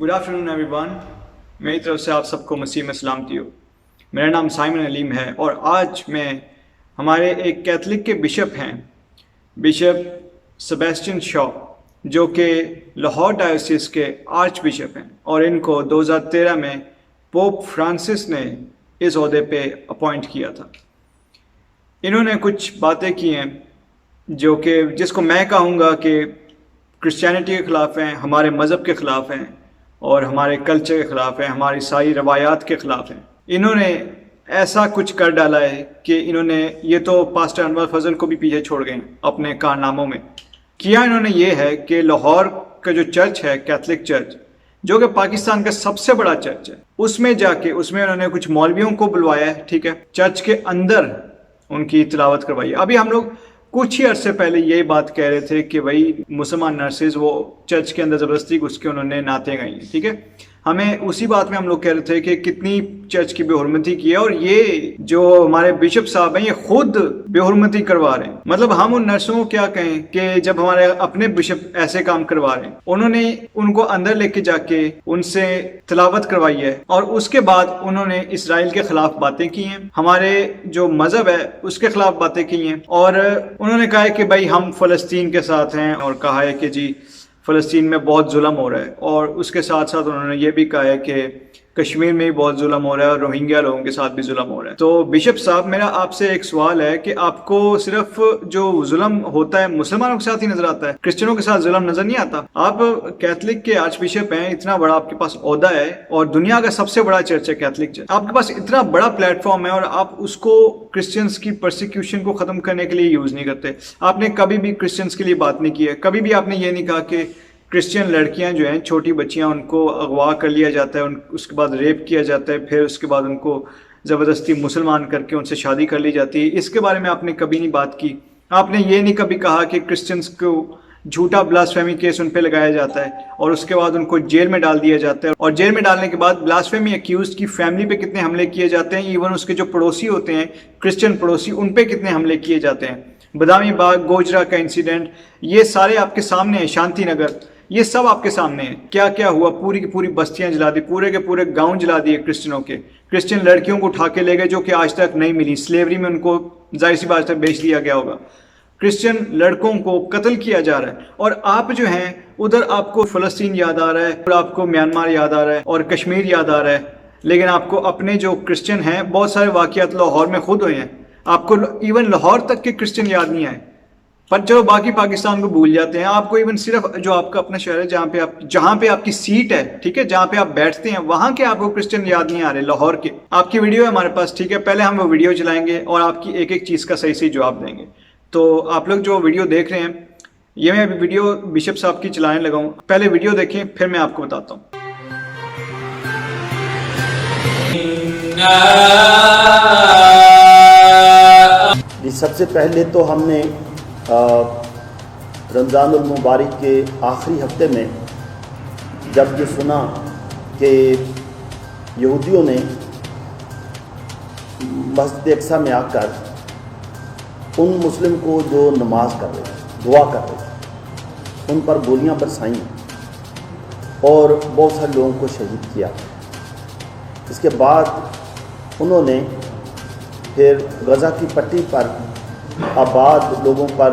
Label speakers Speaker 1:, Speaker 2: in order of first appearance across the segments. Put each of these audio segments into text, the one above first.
Speaker 1: Good afternoon everyone. मेरी तरफ से आप सबको मसीह में सलामती हो। मेरा नाम साइमन अलीम है और आज मैं हमारे एक कैथलिक के बिशप हैं, बिशप सेबेस्टियन शॉ, जो कि लाहौर डायोसिस के आर्च बिशप हैं और इनको 2013 में पोप फ्रांसिस ने इस ओहदे पे अपॉइंट किया था। इन्होंने कुछ बातें की हैं जो कि जिसको मैं कहूँगा कि क्रिश्चियनिटी के ख़िलाफ़ हैं, हमारे मज़हब के ख़िलाफ़ हैं और हमारे कल्चर के ख़िलाफ़ हैं, हमारी सारी रवायात के ख़िलाफ़ हैं। इन्होंने ऐसा कुछ कर डाला है कि इन्होंने ये तो पास्टर अनवर फजल को भी पीछे छोड़ गए अपने कारनामों में। किया इन्होंने ये है कि लाहौर का जो चर्च है, कैथलिक चर्च, जो कि पाकिस्तान का सबसे बड़ा चर्च है, उसमें जाके उसमें उन्होंने कुछ मौलवियों को बुलवाया है, ठीक है, चर्च के अंदर उनकी तिलावत करवाई है। अभी हम लोग कुछ ही अरसे पहले यही बात कह रहे थे कि वही मुसलमान नर्सेज वो चर्च के अंदर ज़बरदस्ती घुस के उन्होंने नाते गाई हैं, ठीक है। हमें उसी बात में हम लोग कह रहे थे कि कितनी चर्च की बेहुरमती की है और ये जो हमारे बिशप साहब हैं ये खुद बेहुरमती करवा रहे हैं। मतलब हम उन नर्सों को क्या कहें कि जब हमारे अपने बिशप ऐसे काम करवा रहे हैं, उन्होंने उनको अंदर लेके जाके उनसे तिलावत करवाई है और उसके बाद उन्होंने इसराइल के खिलाफ बातें की हैं, हमारे जो मजहब है उसके खिलाफ बातें की हैं और उन्होंने कहा है कि भाई हम फ़लस्तीन के साथ हैं और कहा है कि जी फ़लस्तीन में बहुत जुल्म हो रहा है और उसके साथ साथ उन्होंने ये भी कहा है कि कश्मीर में भी बहुत जुल्म हो रहा है और रोहिंग्या लोगों के साथ भी जुल्म हो रहा है। तो बिशप साहब, मेरा आपसे एक सवाल है कि आपको सिर्फ जो जुल्म होता है मुसलमानों के साथ ही नजर आता है, क्रिश्चियनों के साथ जुल्म नजर नहीं आता? आप कैथलिक के आर्च बिशप हैं, इतना बड़ा आपके पास ओहदा है और दुनिया का सबसे बड़ा चर्च है कैथलिक चर्च, आपके पास इतना बड़ा प्लेटफॉर्म है और आप उसको क्रिश्चियंस की परसिक्यूशन को खत्म करने के लिए यूज नहीं करते। आपने कभी भी क्रिश्चियंस के लिए बात नहीं की है, कभी भी आपने ये नहीं कहा कि क्रिश्चियन लड़कियां जो हैं, छोटी बच्चियां, उनको अगवा कर लिया जाता है, उसके बाद रेप किया जाता है, फिर उसके बाद उनको ज़बरदस्ती मुसलमान करके उनसे शादी कर ली जाती है। इसके बारे में आपने कभी नहीं बात की। आपने ये नहीं कभी कहा कि क्रिश्चियंस को झूठा ब्लास्फेमी केस उन पे लगाया जाता है और उसके बाद उनको जेल में डाल दिया जाता है और जेल में डालने के बाद ब्लास्फेमी एक्यूज की फैमिली पे कितने हमले किए जाते हैं, इवन उसके जो पड़ोसी होते हैं क्रिश्चियन पड़ोसी, उन पे कितने हमले किए जाते हैं। बदामी बाग गोजरा का इंसिडेंट, ये सारे आपके सामने हैं। शांति नगर, ये सब आपके सामने है। क्या क्या हुआ, पूरी की पूरी बस्तियां जला दी, पूरे के पूरे गांव जला दिए क्रिश्चियनों के। क्रिश्चियन लड़कियों को उठा के ले गए जो कि आज तक नहीं मिली, स्लेवरी में उनको जाहिर सी बात है बेच दिया गया होगा। क्रिश्चियन लड़कों को कत्ल किया जा रहा है और आप जो हैं उधर आपको फ़लस्तीन याद आ रहा है और आपको म्यांमार याद आ रहा है और कश्मीर याद आ रहा है, लेकिन आपको अपने जो क्रिश्चियन हैं, बहुत सारे वाक़यात लाहौर में खुद हुए हैं, आपको इवन लाहौर तक के क्रिश्चियन याद नहीं आए। पर चलो बाकी पाकिस्तान को भूल जाते हैं, आपको इवन सिर्फ जो आपका अपना शहर है जहाँ पे आपकी सीट है, ठीक है, जहाँ पे आप बैठते हैं, वहाँ के आपको क्रिश्चियन याद नहीं आ रहे, लाहौर के। आपकी वीडियो है हमारे पास, ठीक है, पहले हम वो वीडियो चलाएंगे और आपकी एक एक चीज़ का सही सही जवाब देंगे। तो आप लोग जो वीडियो देख रहे हैं, ये मैं अभी वीडियो बिशप साहब की चलाने लगा हूँ, पहले वीडियो देखें फिर मैं आपको बताता हूँ।
Speaker 2: सबसे पहले तो हमने रमज़ानुल मुबारक के आखिरी हफ्ते में जब ये सुना कि यहूदियों ने मस्जिद अक्सा में आकर उन मुस्लिम को जो नमाज कर रहे थे, दुआ कर रहे थे, उन पर गोलियां बरसाईं और बहुत सारे लोगों को शहीद किया। इसके बाद उन्होंने फिर गज़ा की पट्टी पर आबाद लोगों पर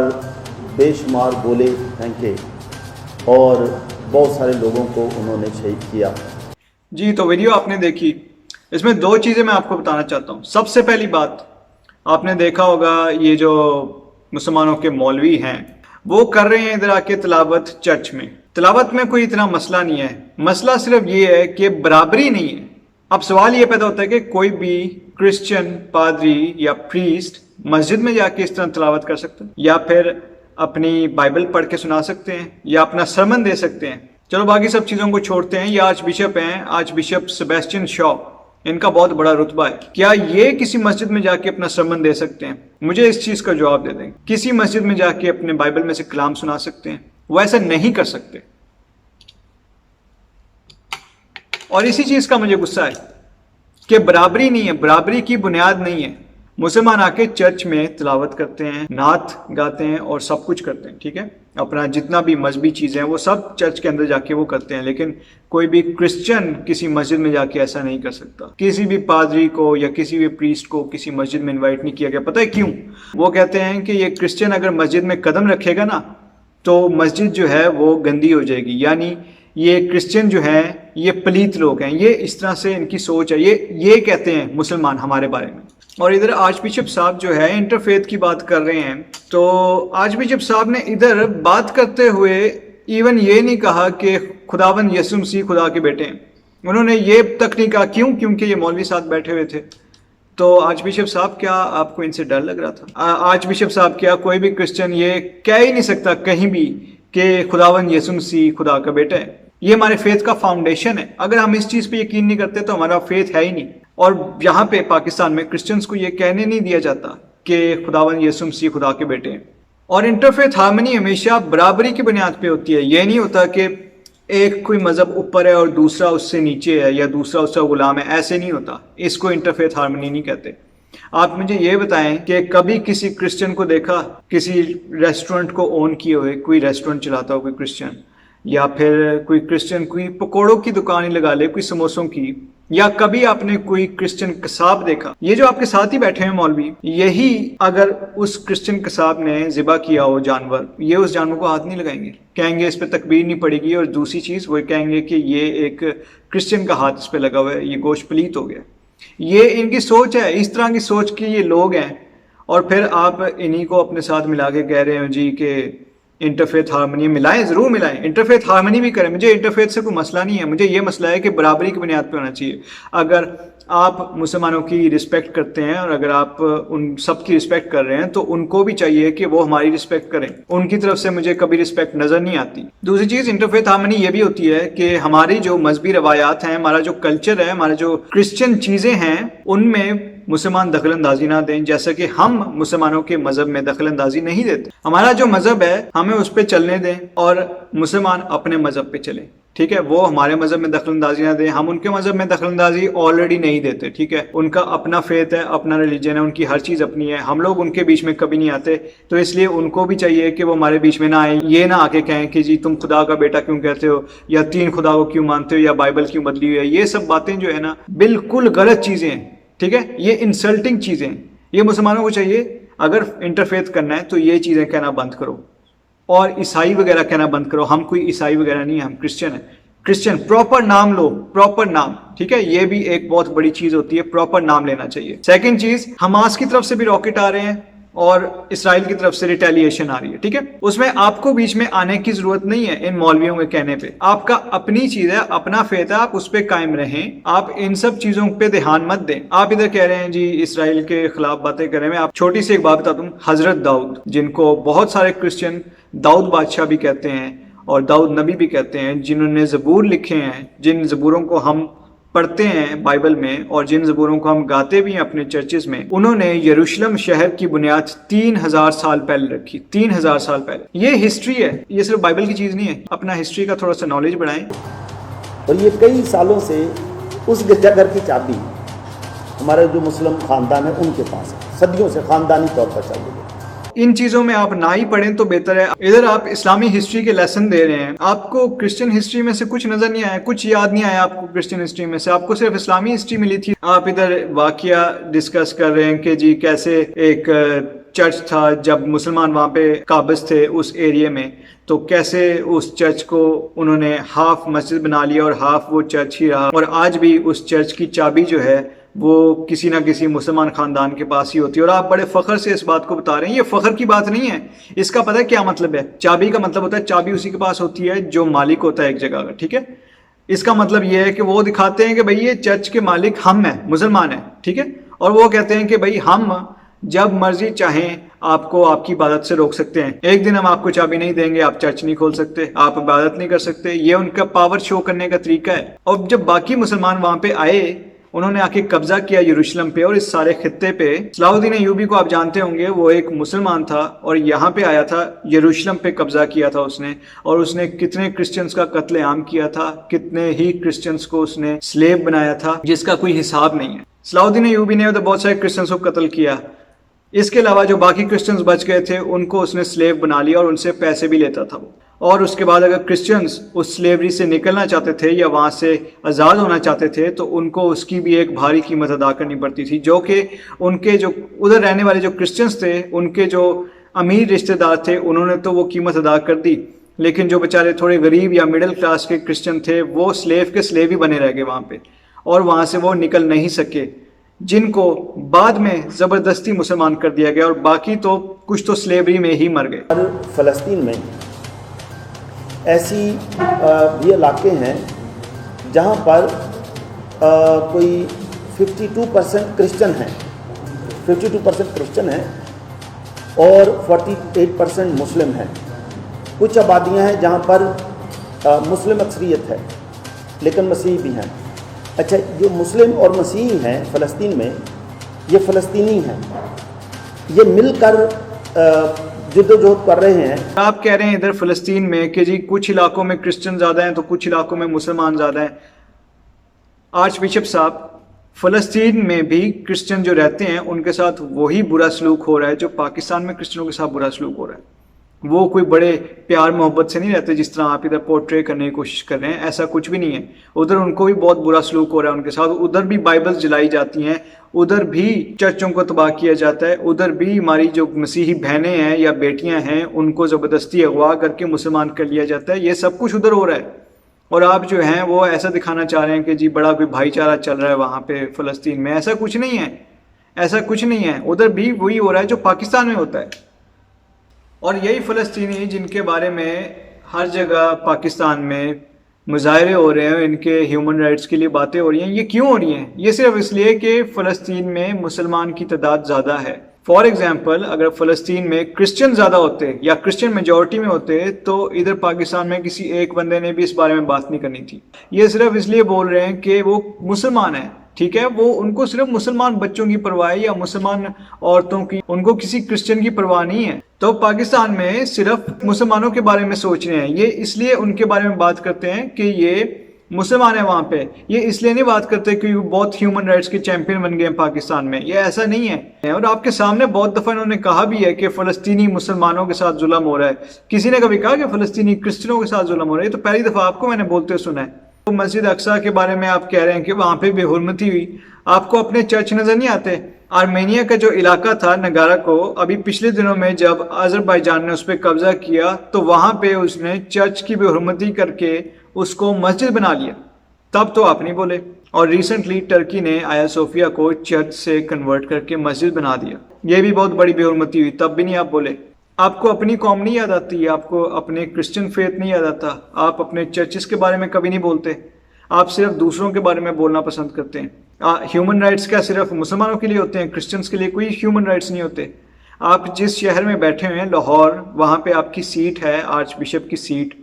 Speaker 2: बेशुमार गोले फेंके और बहुत सारे लोगों को उन्होंने शहीद किया।
Speaker 1: जी, तो वीडियो आपने देखी, इसमें दो चीज़ें मैं आपको बताना चाहता हूँ। सबसे पहली बात, आपने देखा होगा ये जो मुसलमानों के मौलवी हैं वो कर रहे हैं इधर आके तिलावत चर्च में। तिलावत में कोई इतना मसला नहीं है, मसला सिर्फ ये है कि बराबरी नहीं है। अब सवाल ये पैदा होता है कि कोई भी क्रिश्चियन पादरी या प्रीस्ट मस्जिद में जाके इस तरह तिलावत कर सकते हैं या फिर अपनी बाइबल पढ़ के सुना सकते हैं या अपना सरमन दे सकते हैं। चलो बाकी सब चीज़ों को छोड़ते हैं। ये आर्च बिशप हैं, आर्च बिशप सेबेस्टियन शॉ, इनका बहुत बड़ा रुतबा है। क्या ये किसी मस्जिद में जाके अपना सरमन दे सकते हैं? मुझे इस चीज़ का जवाब दे दें। किसी मस्जिद में जाके अपने बाइबल में से कलाम सुना सकते हैं? वो ऐसा नहीं कर सकते। और इसी चीज़ का मुझे गुस्सा है कि बराबरी नहीं है, बराबरी की बुनियाद नहीं है। मुसलमान आके चर्च में तिलावत करते हैं, नात गाते हैं और सब कुछ करते हैं, ठीक है, अपना जितना भी मजहबी चीज़ें हैं वो सब चर्च के अंदर जाके वो करते हैं। लेकिन कोई भी क्रिश्चियन किसी मस्जिद में जाके ऐसा नहीं कर सकता। किसी भी पादरी को या किसी भी प्रीस्ट को किसी मस्जिद में इन्वाइट नहीं किया गया। पता है क्यों? वो कहते हैं कि ये क्रिश्चियन अगर मस्जिद में कदम रखेगा ना तो मस्जिद जो है वो गंदी हो जाएगी, यानी ये क्रिश्चियन जो हैं ये पलीत लोग हैं, ये इस तरह से इनकी सोच है, ये कहते हैं मुसलमान हमारे बारे में। और इधर आर्च बिशप साहब जो है इंटरफेथ की बात कर रहे हैं, तो आर्च बिशप साहब ने इधर बात करते हुए इवन ये नहीं कहा कि खुदावन यसु मसीह खुदा के बेटे हैं। उन्होंने ये तक नहीं कहा। क्यों? क्योंकि ये मौलवी साथ बैठे हुए थे। तो आर्च बिशप साहब, क्या आपको इनसे डर लग रहा था? आर्च बिशप साहब, क्या कोई भी क्रिश्चियन ये कह ही नहीं सकता कहीं भी कि खुदावन यसु मसीह खुदा का बेटा है? ये हमारे फेथ का फाउंडेशन है। अगर हम इस चीज़ पे यकीन नहीं करते तो हमारा फेथ है ही नहीं। और यहाँ पे पाकिस्तान में क्रिश्चियंस को ये कहने नहीं दिया जाता कि खुदावन यसु मसीह खुदा के बेटे हैं। और इंटरफेथ हार्मनी हमेशा बराबरी की बुनियाद पे होती है। ये नहीं होता कि एक कोई मज़हब ऊपर है और दूसरा उससे नीचे है या दूसरा उसका गुलाम है, ऐसे नहीं होता। इसको इंटरफेथ हार्मनी नहीं कहते। आप मुझे ये बताएं कि कभी किसी क्रिश्चियन को देखा किसी रेस्टोरेंट को ओन किए हुए? कोई रेस्टोरेंट चलाता हो कोई क्रिश्चियन, या फिर कोई क्रिश्चियन कोई पकोड़ों की दुकान ही लगा ले, कोई समोसों की, या कभी आपने कोई क्रिश्चियन कसाब देखा? ये जो आपके साथ ही बैठे हैं मौलवी, यही अगर उस क्रिश्चियन कसाब ने ज़िबा किया हो जानवर, ये उस जानवर को हाथ नहीं लगाएंगे, कहेंगे इस पे तकबीर नहीं पड़ेगी। और दूसरी चीज़ वो कहेंगे कि ये एक क्रिश्चियन का हाथ इस पे लगा हुआ है, ये गोश्त पलीत हो गया। ये इनकी सोच है, इस तरह की सोच के ये लोग हैं। और फिर आप इन्हीं को अपने साथ मिला के कह रहे हो जी कि इंटरफेथ हार्मनी मिलाएं, ज़रूर मिलाएं, इंटरफेथ हार्मनी भी करें। मुझे इंटरफेथ से कोई मसला नहीं है, मुझे ये मसला है कि बराबरी की बुनियाद पे होना चाहिए। अगर आप मुसलमानों की रिस्पेक्ट करते हैं और अगर आप उन सब की रिस्पेक्ट कर रहे हैं तो उनको भी चाहिए कि वो हमारी रिस्पेक्ट करें। उनकी तरफ से मुझे कभी रिस्पेक्ट नज़र नहीं आती। दूसरी चीज़ इंटरफेथ हार्मनी ये भी होती है कि हमारी जो मजहबी रवायात हैं, हमारा जो कल्चर है, हमारा जो क्रिश्चियन चीज़ें हैं, उनमें मुसलमान दखल अंदाजी ना दें, जैसा कि हम मुसलमानों के मजहब में दखल अंदाजी नहीं देते। हमारा जो मजहब है हमें उस पर चलने दें और मुसलमान अपने मजहब पे चलें, ठीक है। वो हमारे मजहब में दखल अंदाजी ना दें, हम उनके मजहब में दखल अंदाजी ऑलरेडी नहीं देते, ठीक है। उनका अपना फेथ है, अपना रिलीजन है, उनकी हर चीज़ अपनी है, हम लोग उनके बीच में कभी नहीं आते। तो इसलिए उनको भी चाहिए कि वो हमारे बीच में ना आए, ये ना आके कहें कि जी तुम खुदा का बेटा क्यों कहते हो, या 3 खुदा को क्यों मानते हो, या बाइबल क्यों बदली हुई है। ये सब बातें जो है ना बिल्कुल गलत चीज़ें हैं, ठीक है। ये इंसल्टिंग चीज़ें, ये मुसलमानों को चाहिए अगर इंटरफेथ करना है तो ये चीज़ें कहना बंद करो और ईसाई वगैरह कहना बंद करो। हम कोई ईसाई वगैरह नहीं है, हम क्रिश्चियन है। क्रिश्चियन प्रॉपर नाम लो, प्रॉपर नाम, ठीक है। ये भी एक बहुत बड़ी चीज़ होती है, प्रॉपर नाम लेना चाहिए। सेकंड चीज़, हमास की तरफ से भी रॉकेट आ रहे हैं और इसराइल की तरफ से रिटेलिएशन आ रही है, ठीक है। उसमें आपको बीच में आने की जरूरत नहीं है इन मौलवियों के कहने पे। आपका अपनी चीज है, अपना फेथ है, आप उस पर कायम रहें, आप इन सब चीजों पे ध्यान मत दें। आप इधर कह रहे हैं जी इसराइल के खिलाफ बातें कर रहे हैं। आप छोटी सी एक बात बता दूं, हजरत दाऊद, जिनको बहुत सारे क्रिश्चियन दाऊद बादशाह भी कहते हैं और दाऊद नबी भी कहते हैं, जिन्होंने ज़बूर लिखे हैं, जिन ज़बूरों को हम पढ़ते हैं बाइबल में और जिन ज़बूरों को हम गाते भी हैं अपने चर्चेज में, उन्होंने यरूशलेम शहर की बुनियाद 3000 साल पहले रखी। 3000 साल पहले। ये हिस्ट्री है, ये सिर्फ बाइबल की चीज़ नहीं है। अपना हिस्ट्री का थोड़ा सा नॉलेज बढ़ाएं।
Speaker 2: और ये कई सालों से उस गिरजाघर की चाबी हमारे जो मुस्लिम ख़ानदान है उनके पास है, सदियों से ख़ानदानी तौर पर चल रही है।
Speaker 1: इन चीज़ों में आप ना ही पढ़ें तो बेहतर है। इधर आप इस्लामी हिस्ट्री के लेसन दे रहे हैं, आपको क्रिश्चियन हिस्ट्री में से कुछ नज़र नहीं आया, कुछ याद नहीं आया आपको क्रिश्चियन हिस्ट्री में से, आपको सिर्फ इस्लामी हिस्ट्री मिली थी। आप इधर वाकया डिस्कस कर रहे हैं कि जी कैसे एक चर्च था जब मुसलमान वहाँ पे काबिज थे उस एरिया में, तो कैसे उस चर्च को उन्होंने हाफ मस्जिद बना लिया और हाफ वो चर्च ही रहा। और आज भी उस चर्च की चाबी जो है वो किसी ना किसी मुसलमान खानदान के पास ही होती है। और आप बड़े फख्र से इस बात को बता रहे हैं। ये फख्र की बात नहीं है। इसका पता है क्या मतलब है? चाबी का मतलब होता है चाबी उसी के पास होती है जो मालिक होता है एक जगह का, ठीक है। इसका मतलब ये है कि वो दिखाते हैं कि भाई ये चर्च के मालिक हम हैं, मुसलमान हैं, ठीक है। और वो कहते हैं कि भाई हम जब मर्जी चाहें आपको आपकी इबादत से रोक सकते हैं। एक दिन हम आपको चाबी नहीं देंगे, आप चर्च नहीं खोल सकते, आप इबादत नहीं कर सकते। ये उनका पावर शो करने का तरीका है। और जब बाकी मुसलमान वहां पे आए, उन्होंने आके कब्जा किया यरूशलेम पे और इस सारे खित्ते पे। सलाहुद्दीन अय्यूबी को आप जानते होंगे, वो एक मुसलमान था और यहाँ पे आया था, यरूशलेम पे कब्जा किया था उसने। और उसने कितने क्रिश्चियंस का कत्लेआम किया था, कितने ही क्रिश्चियंस को उसने स्लेव बनाया था जिसका कोई हिसाब नहीं है। صلاح الدین ایوبی نے ادھر بہت سارے کرسچنس کو قتل کیا. اس کے علاوہ جو باقی کرسچنس بچ گئے تھے ان کو اس نے سلیو بنا لیا اور ان سے پیسے بھی لیتا تھا وہ. اور اس کے بعد اگر کرسچنس اس سلیوری سے نکلنا چاہتے تھے یا وہاں سے آزاد ہونا چاہتے تھے تو ان کو اس کی بھی ایک بھاری قیمت ادا کرنی پڑتی تھی، جو کہ ان کے جو ادھر رہنے والے جو کرسچنس تھے ان کے جو امیر رشتہ دار تھے انہوں نے تو وہ قیمت ادا کر دی، لیکن جو بیچارے تھوڑے غریب یا مڈل کلاس کے کرسچن تھے وہ سلیو کے سلیو ہی بنے رہ گئے وہاں پہ، اور وہاں سے وہ نکل نہیں سکے، جن کو بعد میں زبردستی مسلمان کر دیا گیا، اور باقی تو کچھ تو سلیوری میں ہی مر گئے.
Speaker 2: فلسطین میں ایسی بھی علاقے ہیں جہاں پر کوئی 52% کرسچن ہیں، 52% کرسچن ہیں اور 48% مسلم ہیں. کچھ آبادیاں ہیں جہاں پر مسلم اکثریت ہے لیکن مسیحی بھی ہیں. اچھا، جو مسلم اور مسیحی ہیں فلسطین میں، یہ فلسطینی ہیں، یہ مل کر جدوجہد کر رہے ہیں.
Speaker 1: آپ کہہ رہے ہیں ادھر فلسطین میں کہ جی کچھ علاقوں میں کرسچن زیادہ ہیں تو کچھ علاقوں میں مسلمان زیادہ ہیں. آرچ بشپ صاحب، فلسطین میں بھی کرسچن جو رہتے ہیں ان کے ساتھ وہی برا سلوک ہو رہا ہے جو پاکستان میں کرسچنوں کے ساتھ برا سلوک ہو رہا ہے. وہ کوئی بڑے پیار محبت سے نہیں رہتے جس طرح آپ ادھر پورٹری کرنے کی کوشش کر رہے ہیں، ایسا کچھ بھی نہیں ہے. ادھر ان کو بھی بہت برا سلوک ہو رہا ہے ان کے ساتھ، ادھر بھی بائبلز جلائی جاتی ہیں، ادھر بھی چرچوں کو تباہ کیا جاتا ہے، ادھر بھی ہماری جو مسیحی بہنیں ہیں یا بیٹیاں ہیں ان کو زبردستی اغوا کر کے مسلمان کر لیا جاتا ہے. یہ سب کچھ ادھر ہو رہا ہے، اور آپ جو ہیں وہ ایسا دکھانا چاہ رہے ہیں کہ جی بڑا کوئی بھائی چارہ چل رہا ہے وہاں پہ فلسطین میں. ایسا کچھ نہیں ہے، ایسا کچھ نہیں ہے. ادھر بھی وہی ہو رہا ہے جو پاکستان میں ہوتا ہے. اور یہی فلسطینی جن کے بارے میں ہر جگہ پاکستان میں مظاہرے ہو رہے ہیں، ان کے ہیومن رائٹس کے لیے باتیں ہو رہی ہیں، یہ کیوں ہو رہی ہیں؟ یہ صرف اس لیے کہ فلسطین میں مسلمان کی تعداد زیادہ ہے. فار ایگزامپل، اگر فلسطین میں کرسچن زیادہ ہوتے یا کرسچن میجورٹی میں ہوتے تو ادھر پاکستان میں کسی ایک بندے نے بھی اس بارے میں بات نہیں کرنی تھی. یہ صرف اس لیے بول رہے ہیں کہ وہ مسلمان ہیں، ٹھیک ہے، وہ ان کو صرف مسلمان بچوں کی پرواہ ہے یا مسلمان عورتوں کی، ان کو کسی کرسچن کی پرواہ نہیں ہے. تو پاکستان میں صرف مسلمانوں کے بارے میں سوچ رہے ہیں. یہ اس لیے ان کے بارے میں بات کرتے ہیں کہ یہ مسلمان ہیں وہاں پہ. یہ اس لیے نہیں بات کرتے کہ وہ بہت ہیومن رائٹس کے چیمپئن بن گئے ہیں پاکستان میں. یہ ایسا نہیں ہے. اور آپ کے سامنے بہت دفعہ انہوں نے کہا بھی ہے کہ فلسطینی مسلمانوں کے ساتھ ظلم ہو رہا ہے. کسی نے کبھی کہا کہ فلسطینی کرسچنوں کے ساتھ ظلم ہو رہا ہے؟ تو پہلی دفعہ آپ کو میں نے بولتے سنا ہے. مسجد اقصیٰ کے بارے میں آپ کہہ رہے ہیں کہ وہاں پہ بے حرمتی ہوئی. آپ کو اپنے چرچ نظر نہیں آتے؟ آرمینیا کا جو علاقہ تھا نگارا کو، ابھی پچھلے دنوں میں جب آذربائیجان نے اس پہ قبضہ کیا تو وہاں پہ اس نے چرچ کی بے حرمتی کر کے اس کو مسجد بنا لیا. تب تو آپ نہیں بولے. اور ریسنٹلی ٹرکی نے آیا صوفیہ کو چرچ سے کنورٹ کر کے مسجد بنا دیا. یہ بھی بہت بڑی بے حرمتی ہوئی، تب بھی نہیں آپ بولے. آپ کو اپنی قوم نہیں یاد آتی، آپ کو اپنے کرسچن فیتھ نہیں یاد آتا، آپ اپنے چرچز کے بارے میں کبھی نہیں بولتے، آپ صرف دوسروں کے بارے میں بولنا پسند کرتے ہیں. ہیومن رائٹس کیا صرف مسلمانوں کے لیے ہوتے ہیں؟ کرسچنس کے لیے کوئی ہیومن رائٹس نہیں ہوتے. آپ جس شہر میں بیٹھے ہوئے ہیں لاہور، وہاں پہ آپ کی سیٹ ہے آرچ بشپ کی سیٹ.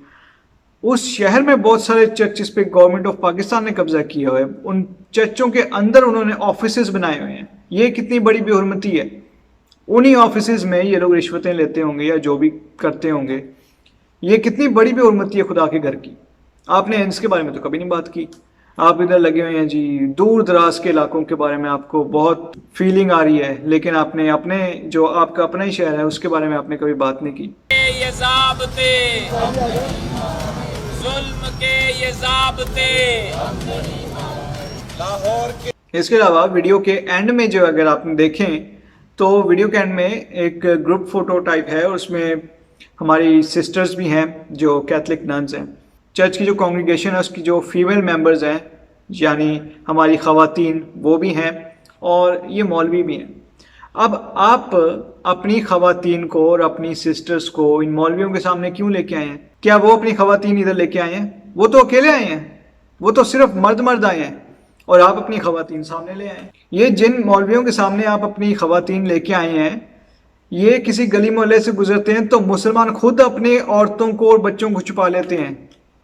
Speaker 1: اس شہر میں بہت سارے چرچز پہ گورنمنٹ آف پاکستان نے قبضہ کیا ہوا ہے. ان چرچوں کے اندر انہوں نے آفیسز بنائے ہوئے ہیں. یہ کتنی بڑی بے حرمتی ہے. انہی آفیسز میں یہ لوگ رشوتیں لیتے ہوں گے یا جو بھی کرتے ہوں گے. یہ کتنی بڑی بے حرمتی ہے خدا کے گھر کی. آپ نے اس کے بارے میں تو کبھی نہیں بات کی. آپ ادھر لگے ہوئے ہیں جی دور دراز کے علاقوں کے بارے میں آپ کو بہت فیلنگ آ رہی ہے، لیکن آپ نے اپنے جو آپ کا اپنا ہی شہر ہے اس کے بارے میں آپ نے کبھی بات نہیں کی.
Speaker 3: یہ ضابطے ظلم کے، یہ ضابطے لاہور کے.
Speaker 1: اس کے علاوہ ویڈیو کے اینڈ میں جو اگر آپ دیکھیں تو ویڈیو کے اینڈ میں ایک گروپ فوٹو ٹائپ ہے، اور اس میں ہماری سسٹرز بھی ہیں جو کیتھولک ننز ہیں. چرچ کی جو کانگریگیشن ہے اس کی جو فیمیل ممبرز ہیں یعنی ہماری خواتین وہ بھی ہیں، اور یہ مولوی بھی ہیں. اب آپ اپنی خواتین کو اور اپنی سسٹرز کو ان مولویوں کے سامنے کیوں لے کے آئے ہیں؟ کیا وہ اپنی خواتین ادھر لے کے آئے ہیں؟ وہ تو اکیلے آئے ہیں، وہ تو صرف مرد آئے ہیں، اور آپ اپنی خواتین سامنے لے آئے ہیں. یہ جن مولویوں کے سامنے آپ اپنی خواتین لے کے آئے ہیں، یہ کسی گلی محلے سے گزرتے ہیں تو مسلمان خود اپنے عورتوں کو اور بچوں کو چھپا لیتے ہیں،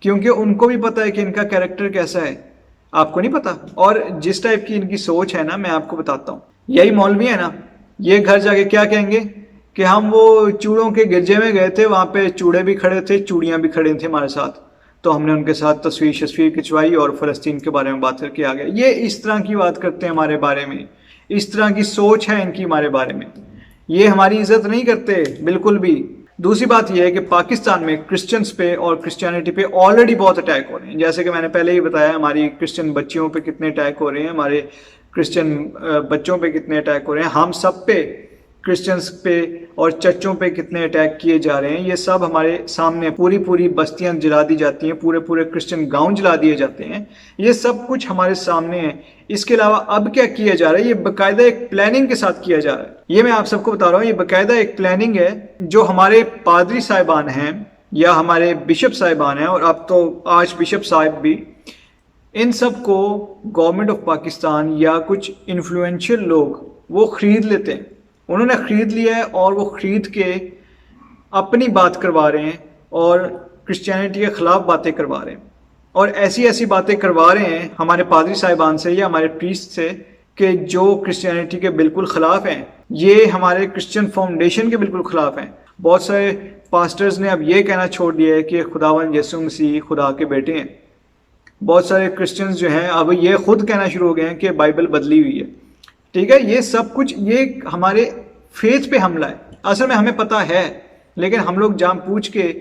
Speaker 1: کیونکہ ان کو بھی پتہ ہے کہ ان کا کیریکٹر کیسا ہے. آپ کو نہیں پتا. اور جس ٹائپ کی ان کی سوچ ہے نا، میں آپ کو بتاتا ہوں. یہی مولوی ہے نا، یہ گھر جا کے کیا کہیں گے کہ ہم وہ چوڑوں کے گرجے میں گئے تھے، وہاں پہ چوڑے بھی کھڑے تھے، چوڑیاں بھی کھڑے تھے ہمارے ساتھ. تو ہم نے ان کے ساتھ تصویر کھنچوائی اور فلسطین کے بارے میں بات کر کے آ گئے. یہ اس طرح کی بات کرتے ہیں ہمارے بارے میں, اس طرح کی سوچ ہے ان کی ہمارے بارے میں. یہ ہماری عزت نہیں کرتے بالکل بھی. دوسری بات یہ ہے کہ پاکستان میں کرسچنز پہ اور کرسچینٹی پہ آلریڈی بہت اٹیک ہو رہے ہیں. جیسے کہ میں نے پہلے ہی بتایا, ہماری کرسچن بچیوں پہ کتنے اٹیک ہو رہے ہیں, ہمارے کرسچن بچوں پہ کتنے اٹیک ہو رہے ہیں, ہم سب پہ, کرسچنز پہ اور چرچوں پہ کتنے اٹیک کیے جا رہے ہیں. یہ سب ہمارے سامنے, پوری بستیاں جلا دی جاتی ہیں, پورے کرسچن گاؤں جلا دیے جاتے ہیں. یہ سب کچھ ہمارے سامنے ہے. اس کے علاوہ اب کیا کیا جا رہا ہے, یہ باقاعدہ ایک پلاننگ کے ساتھ کیا جا رہا ہے. یہ میں آپ سب کو بتا رہا ہوں, یہ باقاعدہ ایک پلاننگ ہے جو ہمارے پادری صاحبان ہیں یا ہمارے بشپ صاحبان ہیں, اور اب تو آج بشپ صاحب بھی, ان سب کو گورنمنٹ آف پاکستان یا کچھ انفلوئنشل لوگ وہ خرید لیتے ہیں. انہوں نے خرید لیا ہے اور وہ خرید کے اپنی بات کروا رہے ہیں اور کرسچینٹی کے خلاف باتیں کروا رہے ہیں, اور ایسی باتیں کروا رہے ہیں ہمارے پادری صاحبان سے یا ہمارے پریسٹ سے کہ جو کرسچینٹی کے بالکل خلاف ہیں. یہ ہمارے کرسچن فاؤنڈیشن کے بالکل خلاف ہیں. بہت سارے پاسٹرز نے اب یہ کہنا چھوڑ دیا ہے کہ خداوند یسوع مسیح خدا کے بیٹے ہیں. بہت سارے کرسچنز جو ہیں اب یہ خود کہنا شروع ہو گئے ہیں کہ بائبل بدلی ہوئی ہے. ٹھیک ہے, یہ سب کچھ یہ ہمارے فیتھ پہ حملہ ہے. اصل میں ہمیں پتہ ہے, لیکن ہم لوگ جان بوجھ کے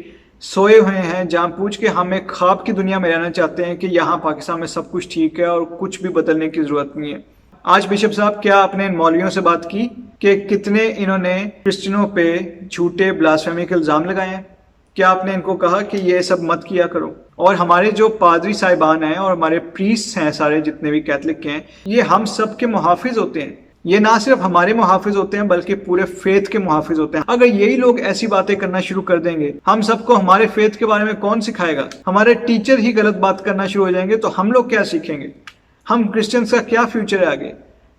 Speaker 1: سوئے ہوئے ہیں, جان بوجھ کے ہم ایک خواب کی دنیا میں رہنا چاہتے ہیں کہ یہاں پاکستان میں سب کچھ ٹھیک ہے اور کچھ بھی بدلنے کی ضرورت نہیں ہے. آج بشپ صاحب کیا آپ نے ان مولویوں سے بات کی کہ کتنے انہوں نے کرسچنوں پہ جھوٹے بلاسفیمی کے الزام لگائے ہیں؟ کیا آپ نے ان کو کہا کہ یہ سب مت کیا کرو؟ اور ہمارے جو پادری صاحبان ہیں اور ہمارے پریسٹ ہیں سارے جتنے بھی کیتھلک ہیں, یہ ہم سب کے محافظ ہوتے ہیں. یہ نہ صرف ہمارے محافظ ہوتے ہیں بلکہ پورے فیتھ کے محافظ ہوتے ہیں. اگر یہی لوگ ایسی باتیں کرنا شروع کر دیں گے, ہم سب کو ہمارے فیتھ کے بارے میں کون سکھائے گا؟ ہمارے ٹیچر ہی غلط بات کرنا شروع ہو جائیں گے تو ہم لوگ کیا سیکھیں گے؟ ہم کرسچنس کا کیا فیوچر ہے آگے؟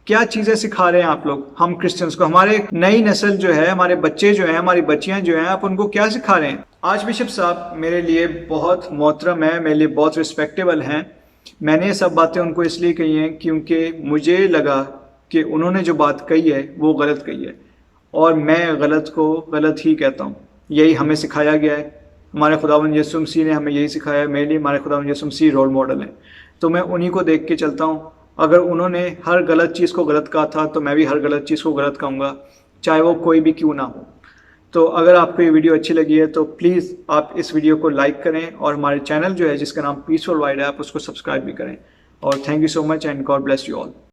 Speaker 1: کیا چیزیں سکھا رہے ہیں آپ لوگ ہم کرسچنس کو؟ ہمارے نئی نسل جو ہے, ہمارے بچے جو ہیں, ہماری بچیاں جو ہیں, آپ ان کو کیا سکھا رہے ہیں؟ آج بشپ صاحب میرے لیے بہت محترم ہیں, میرے لیے بہت رسپیکٹیبل ہیں. میں نے یہ سب باتیں ان کو اس لیے کہی ہیں کیونکہ مجھے لگا کہ انہوں نے جو بات کہی ہے وہ غلط کہی ہے, اور میں غلط کو غلط ہی کہتا ہوں. یہی ہمیں سکھایا گیا ہے. ہمارے خداوند یسوع مسیح نے ہمیں یہی سکھایا ہے. میرے لیے ہمارے خداوند یسوع مسیح رول ماڈل ہیں, تو میں انہی کو دیکھ کے چلتا ہوں. اگر انہوں نے ہر غلط چیز کو غلط کہا تھا تو میں بھی ہر غلط چیز کو غلط کہوں گا, چاہے وہ کوئی بھی کیوں نہ ہو. تو اگر آپ کو یہ ویڈیو اچھی لگی ہے تو پلیز آپ اس ویڈیو کو لائک کریں, اور ہمارے چینل جو ہے جس کا نام پیسفل وائڈ ہے آپ اس کو سبسکرائب بھی کریں. اور thank you so much and God bless you all.